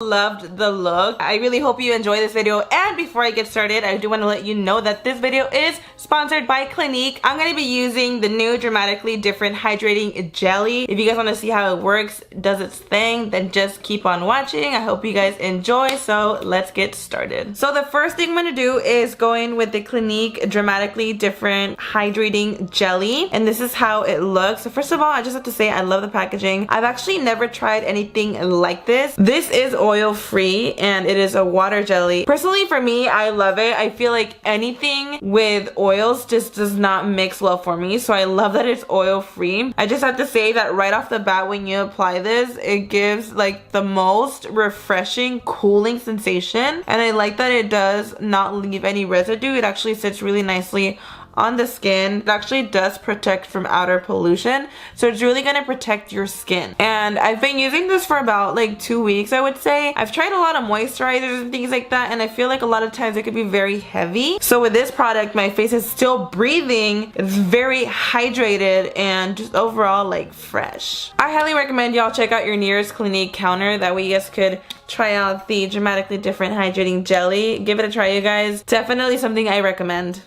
Loved the look. I really hope you enjoy this video, and before I get started, I do want to let you know that this video is sponsored by Clinique. I'm going to be using the new Dramatically Different Hydrating Jelly. If you guys want to see how it works, does its thing, then just keep on watching. I hope you guys enjoy, so let's get started. So the first thing I'm going to do is go in with the Clinique Dramatically Different Hydrating Jelly, and this is how it looks. So first of all, I just have to say I love the packaging. I've actually never tried anything like this. This is oil free and it is a water jelly. Personally, for me, I love it. I feel like anything with oils just does not mix well for me, so I love that it's oil free. I just have to say that right off the bat, when you apply this, it gives like the most refreshing, cooling sensation, and I like that it does not leave any residue. It actually sits really nicely on the skin. It actually does protect from outer pollution, so it's really gonna protect your skin. And I've been using this for about like 2 weeks, I would say. I've tried a lot of moisturizers and things like that, and I feel like a lot of times it could be very heavy. So with this product, my face is still breathing, it's very hydrated, and just overall like fresh. I highly recommend y'all check out your nearest Clinique counter. That way you guys could try out the Dramatically Different Hydrating Jelly. Give it a try, you guys. Definitely something I recommend.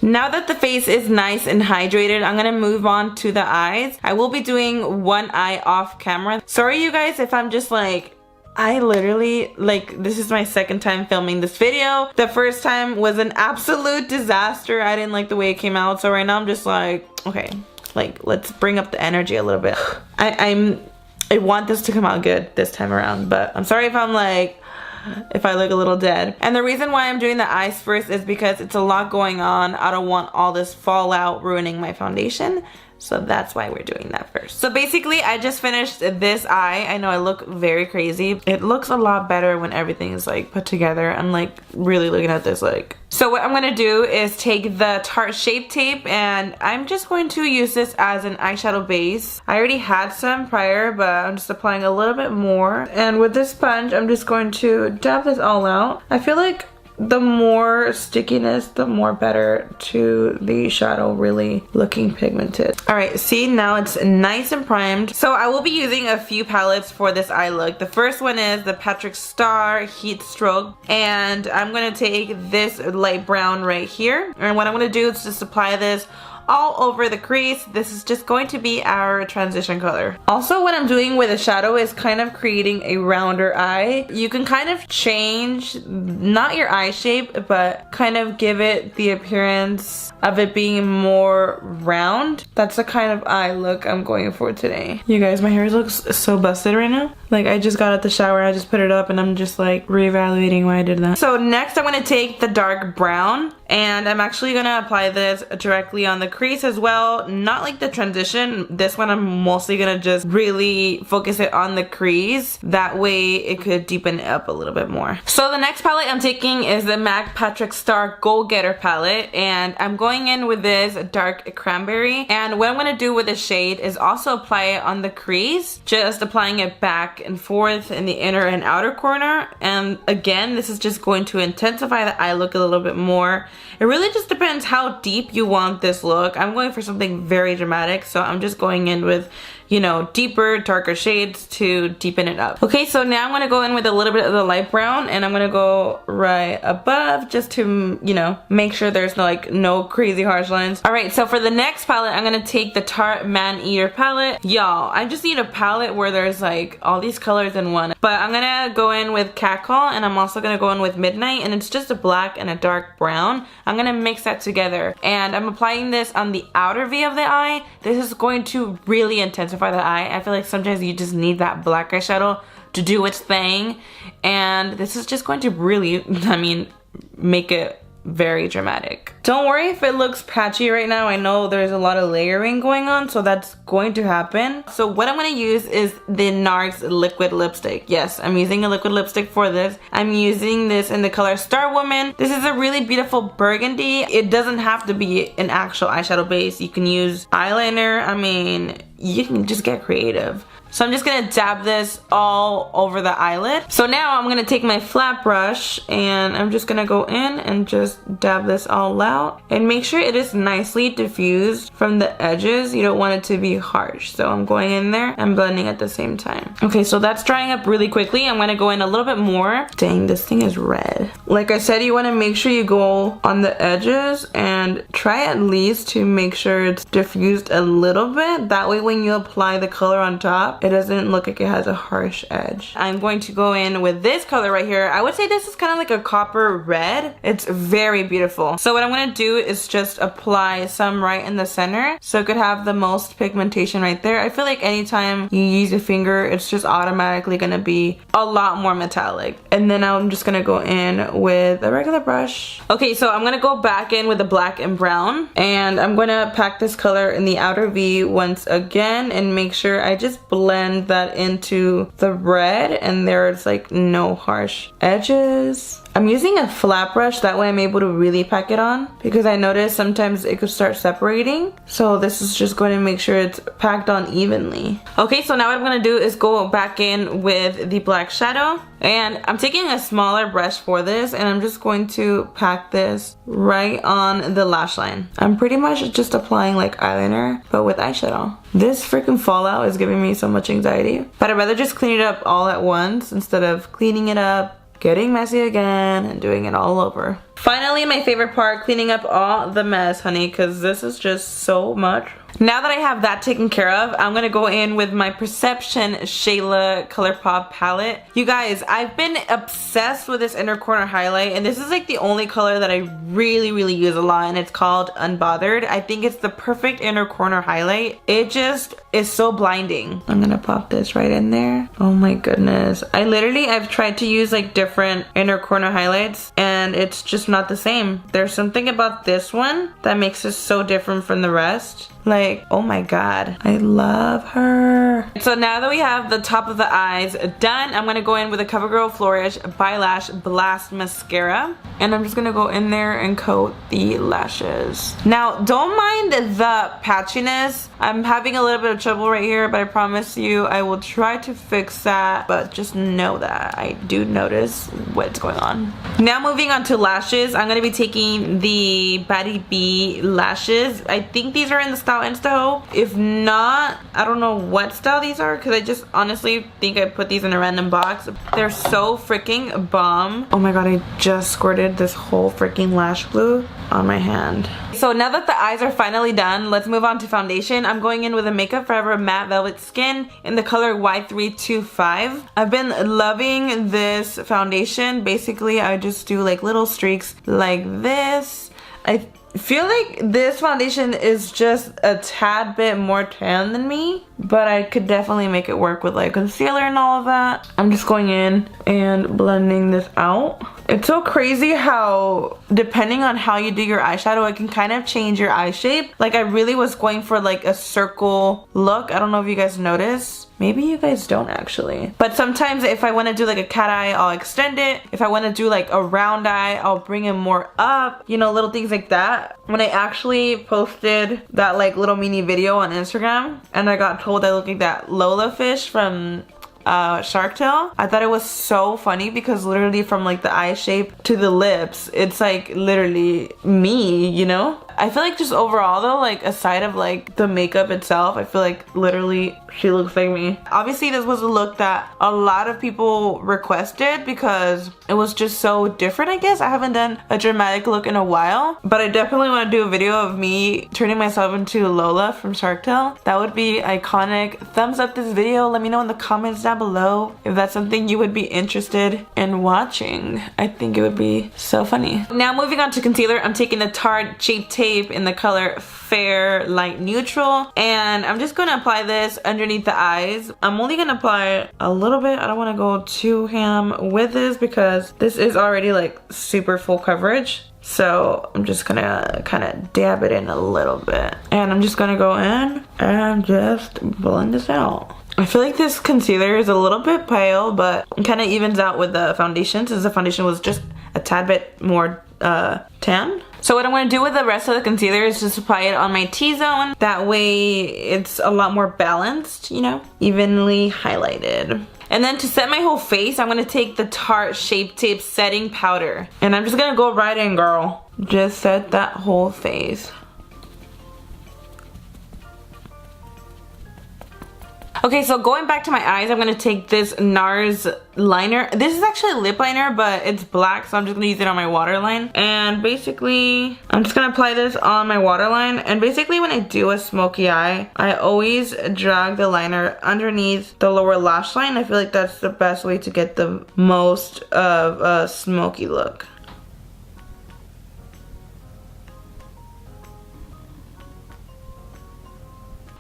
Now that the face is nice and hydrated, I'm gonna move on to the eyes. I will be doing one eye off camera. Sorry you guys if I'm just like, I literally, like, this is my second time filming this video. The first time was an absolute disaster. I didn't like the way it came out, so right now I'm just like, okay, like, let's bring up the energy a little bit. I want this to come out good this time around, but I'm sorry if I'm like, if I look a little dead. And the reason why I'm doing the eyes first is because it's a lot going on. I don't want all this fallout ruining my foundation. So that's why we're doing that first. So basically, I just finished this eye. I know I look very crazy. It looks a lot better when everything is like put together. I'm like really looking at this like. So what I'm gonna do is take the Tarte Shape Tape, and I'm just going to use this as an eyeshadow base. I already had some prior, but I'm just applying a little bit more. And with this sponge, I'm just going to dab this all out. I feel like the more stickiness, the more better to the shadow really looking pigmented. Alright, see, now it's nice and primed. So I will be using a few palettes for this eye look. The first one is the Patrick Star Heat Stroke, and I'm going to take this light brown right here, and what I'm going to do is just apply this all over the crease. This is just going to be our transition color. Also, what I'm doing with the shadow is kind of creating a rounder eye. You can kind of change, not your eye shape, but kind of give it the appearance of it being more round. That's the kind of eye look I'm going for today. You guys, my hair looks so busted right now. Like, I just got out the shower, I just put it up, and I'm just like reevaluating why I did that. So next I'm gonna take the dark brown, and I'm actually gonna apply this directly on the crease as well. Not like the transition. This one I'm mostly gonna just really focus it on the crease. That way it could deepen it up a little bit more. So the next palette I'm taking is the MAC Patrick Star Go Getter palette, and I'm going in with this dark cranberry. And what I'm gonna do with the shade is also apply it on the crease, just applying it back and forth in the inner and outer corner. And again, this is just going to intensify the eye look a little bit more. It really just depends how deep you want this look. I'm going for something very dramatic, so I'm just going in with, you know, deeper, darker shades to deepen it up. Okay, so now I'm gonna go in with a little bit of the light brown, and I'm gonna go right above just to, you know, make sure there's no crazy harsh lines. All right, so for the next palette, I'm gonna take the Tarte Man Eater palette. Y'all, I just need a palette where there's like all these colors in one. But I'm gonna go in with Catcall, and I'm also gonna go in with Midnight, and it's just a black and a dark brown. I'm gonna mix that together, and I'm applying this on the outer V of the eye. This is going to really intensify the eye. I feel like sometimes you just need that black eyeshadow to do its thing, and this is just going to really, I mean, make it very dramatic. Don't worry if it looks patchy right now. I know there's a lot of layering going on, so that's going to happen. So what I'm going to use is the NARS liquid lipstick. Yes, I'm using a liquid lipstick for this. I'm using this in the color Star Woman. This is a really beautiful burgundy. It doesn't have to be an actual eyeshadow base. You can use eyeliner. I mean, you can just get creative. So I'm just gonna dab this all over the eyelid. So now I'm gonna take my flat brush and I'm just gonna go in and just dab this all out and make sure it is nicely diffused from the edges. You don't want it to be harsh. So I'm going in there and blending at the same time. Okay, so that's drying up really quickly. I'm gonna go in a little bit more. Dang, this thing is red. Like I said, you wanna make sure you go on the edges and try at least to make sure it's diffused a little bit. That way when you apply the color on top, it doesn't look like it has a harsh edge. I'm going to go in with this color right here. I would say this is kind of like a copper red. It's very beautiful. So what I'm gonna do is just apply some right in the center so it could have the most pigmentation right there. I feel like anytime you use your finger, it's just automatically gonna be a lot more metallic. And then I'm just gonna go in with a regular brush. Okay, so I'm gonna go back in with the black and brown, and I'm gonna pack this color in the outer V once again and make sure I just blend that into the red and there's like no harsh edges. I'm using a flat brush, that way I'm able to really pack it on because I noticed sometimes it could start separating. So this is just going to make sure it's packed on evenly. Okay, so now what I'm going to do is go back in with the black shadow, and I'm taking a smaller brush for this and I'm just going to pack this right on the lash line. I'm pretty much just applying like eyeliner but with eyeshadow. This freaking fallout is giving me so much anxiety, but I'd rather just clean it up all at once instead of cleaning it up, getting messy again, and doing it all over. Finally, my favorite part, cleaning up all the mess, honey, because this is just so much. Now that I have that taken care of, I'm gonna go in with my Perception Shayla ColourPop palette. You guys, I've been obsessed with this inner corner highlight, and this is like the only color that I really use a lot, and it's called Unbothered. I think it's the perfect inner corner highlight. It just is so blinding. I'm gonna pop this right in there. Oh my goodness. I've tried to use like different inner corner highlights, and it's just not the same. There's something about this one that makes it so different from the rest. Like, oh my god, I love her. So now that we have the top of the eyes done, I'm gonna go in with a CoverGirl Flourish Bylash Blast Mascara, and I'm just gonna go in there and coat the lashes. Now, don't mind the patchiness. I'm having a little bit of trouble right here, but I promise you I will try to fix that, but just know that I do notice what's going on. Now moving on to lashes, I'm gonna be taking the Batty B lashes. I think these are in the style Instaho. If not, I don't know what style these are because I just honestly think I put these in a random box. They're so freaking bomb. Oh my god, I just squirted this whole freaking lash glue on my hand. So now that the eyes are finally done, let's move on to foundation. I'm going in with a Makeup Forever Matte Velvet Skin in the color Y325. I've been loving this foundation. Basically, I just do like little streaks like this. I feel like this foundation is just a tad bit more tan than me, but I could definitely make it work with like concealer and all of that. I'm just going in and blending this out. It's so crazy how depending on how you do your eyeshadow, it can kind of change your eye shape. Like I really was going for like a circle look. I don't know if you guys notice. Maybe you guys don't actually. But sometimes if I want to do like a cat eye, I'll extend it. If I want to do like a round eye, I'll bring it more up. You know, little things like that. When I actually posted that like little mini video on Instagram and I got told I look like that Lola fish from Shark Tale, I thought it was so funny because literally from like the eye shape to the lips, it's like literally me, you know? I feel like just overall though, like aside of like the makeup itself, I feel like literally she looks like me. Obviously this was a look that a lot of people requested because it was just so different, I guess. I haven't done a dramatic look in a while, but I definitely want to do a video of me turning myself into Lola from Shark Tale. That would be iconic. Thumbs up this video. Let me know in the comments down below if that's something you would be interested in watching. I think it would be so funny. Now moving on to concealer, I'm taking the Tarte Shape Tape in the color Fair Light Neutral, and I'm just going to apply this underneath the eyes. I'm only going to apply a little bit. I don't want to go too ham with this because this is already like super full coverage. So I'm just gonna kind of dab it in a little bit, and I'm just gonna go in and just blend this out. I feel like this concealer is a little bit pale, but it kind of evens out with the foundation since the foundation was just a tad bit more tan. So what I'm going to do with the rest of the concealer is just apply it on my T-zone. That way it's a lot more balanced, you know, evenly highlighted. And then to set my whole face, I'm going to take the Tarte Shape Tape Setting Powder. And I'm just going to go right in, girl. Just set that whole face. Okay, so going back to my eyes, I'm going to take this NARS liner. This is actually a lip liner, but it's black, so I'm just going to use it on my waterline. And basically, I'm just going to apply this on my waterline. And basically, when I do a smoky eye, I always drag the liner underneath the lower lash line. I feel like that's the best way to get the most of a smoky look.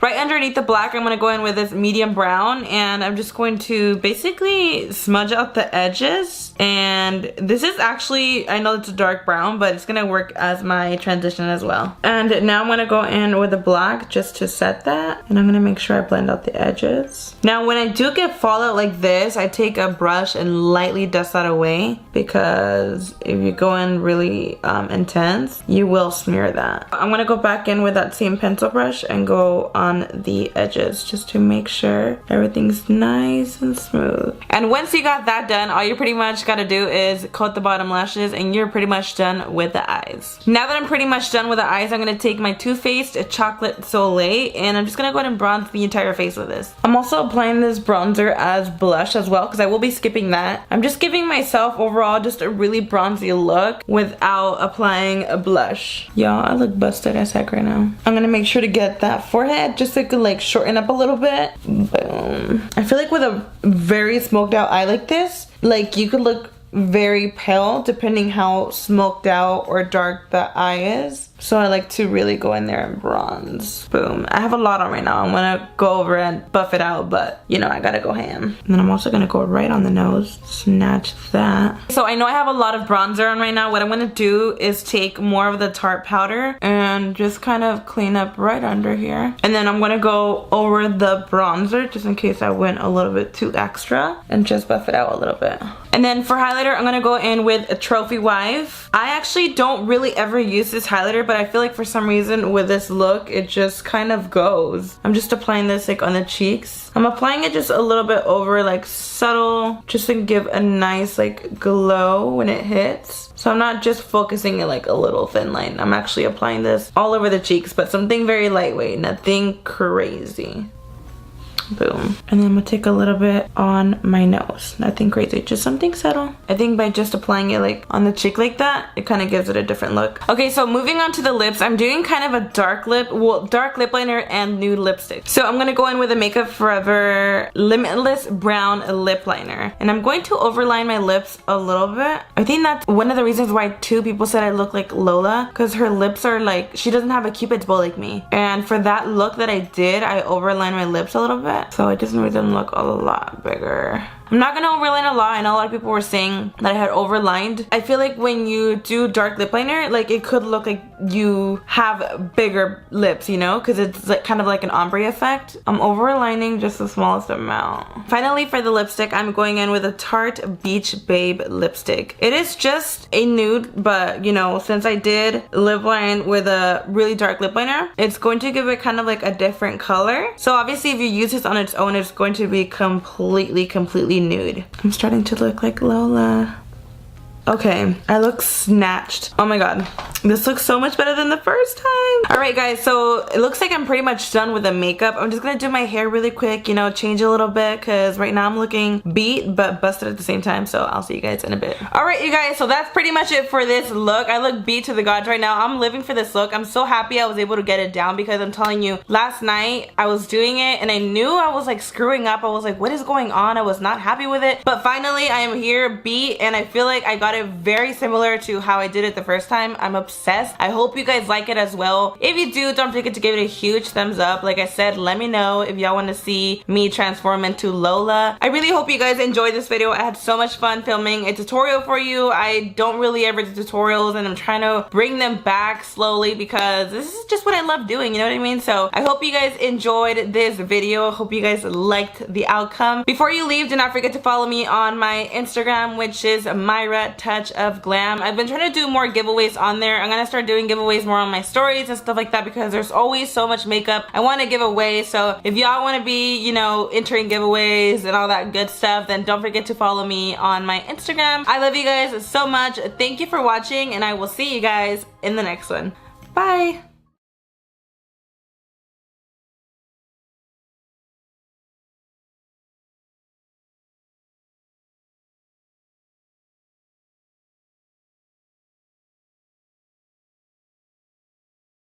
Right underneath the black, I'm going to go in with this medium brown, and I'm just going to basically smudge out the edges. And this is actually, I know it's a dark brown, but it's going to work as my transition as well. And now I'm going to go in with the black just to set that. And I'm going to make sure I blend out the edges. Now when I do get fallout like this, I take a brush and lightly dust that away, because if you go in really intense, you will smear that. I'm going to go back in with that same pencil brush and go on the edges just to make sure everything's nice and smooth. And once you got that done, all you pretty much gotta do is coat the bottom lashes and you're pretty much done with the eyes. Now that I'm pretty much done with the eyes, I'm gonna take my Too Faced Chocolate Soleil and I'm just gonna go ahead and bronze the entire face with this. I'm also applying this bronzer as blush as well, because I will be skipping that. I'm just giving myself overall just a really bronzy look without applying a blush. Y'all, I look busted as heck right now. I'm gonna make sure to get that forehead just so it could like shorten up a little bit. Boom. I feel like with a very smoked out eye like this, like you could look very pale depending how smoked out or dark the eye is. So I like to really go in there and bronze. Boom. I have a lot on right now. I'm gonna go over and buff it out, but you know, I gotta go ham. And then I'm also gonna go right on the nose. Snatch that. So I know I have a lot of bronzer on right now. What I'm gonna do is take more of the Tarte powder and just kind of clean up right under here. And then I'm gonna go over the bronzer just in case I went a little bit too extra and just buff it out a little bit. And then for highlighter, I'm gonna go in with a Trophy Wife. I actually don't really ever use this highlighter, but I feel like for some reason with this look, it just kind of goes. I'm just applying this like on the cheeks. I'm applying it just a little bit over, like subtle, just to give a nice like glow when it hits. So I'm not just focusing it like a little thin line. I'm actually applying this all over the cheeks, but something very lightweight, nothing crazy. Boom. And then I'm gonna take a little bit on my nose. Nothing crazy, just something subtle. I think by just applying it like on the cheek like that, it kind of gives it a different look. Okay, so moving on to the lips, I'm doing kind of a dark lip liner and nude lipstick. So I'm gonna go in with a Makeup Forever Limitless Brown Lip Liner. And I'm going to overline my lips a little bit. I think that's one of the reasons why too people said I look like Lola, because her lips are like, she doesn't have a cupid's bow like me. And for that look that I did, I overlined my lips a little bit. So it just made them look a lot bigger. I'm not gonna overline a lot. I know a lot of people were saying that I had overlined. I feel like when you do dark lip liner, like it could look like you have bigger lips, you know, because it's like kind of like an ombre effect. I'm overlining just the smallest amount. Finally, for the lipstick, I'm going in with a Tarte Beach Babe lipstick. It is just a nude, but you know, since I did lip line with a really dark lip liner, it's going to give it kind of like a different color. So obviously if you use this on its own, it's going to be completely nude. I'm starting to look like Lola. Okay, I look snatched. Oh my god, this looks so much better than the first time. Alright guys, so it looks like I'm pretty much done with the makeup. I'm just gonna do my hair really quick, you know, change a little bit, because right now I'm looking beat but busted at the same time. So I'll see you guys in a bit. Alright you guys, so that's pretty much it for this look. I look beat to the gods right now. I'm living for this look. I'm so happy I was able to get it down, because I'm telling you, last night I was doing it and I knew I was like screwing up. I was like, what is going on? I was not happy with it, but finally I am here beat, and I feel like I got it very similar to how I did it the first time. I'm obsessed. I hope you guys like it as well. If you do, don't forget to give it a huge thumbs up. Like I said, let me know if y'all want to see me transform into Lola. I really hope you guys enjoyed this video. I had so much fun filming a tutorial for you. I don't really ever do tutorials, and I'm trying to bring them back slowly because this is just what I love doing, you know what I mean? So I hope you guys enjoyed this video. Hope you guys liked the outcome. Before you leave, do not forget to follow me on my Instagram, which is Myra touch of glam. I've been trying to do more giveaways on there. I'm gonna start doing giveaways more on my stories and stuff like that because there's always so much makeup I want to give away. So if y'all want to be, you know, entering giveaways and all that good stuff, then don't forget to follow me on my Instagram. I love you guys so much. Thank you for watching, and I will see you guys in the next one. Bye.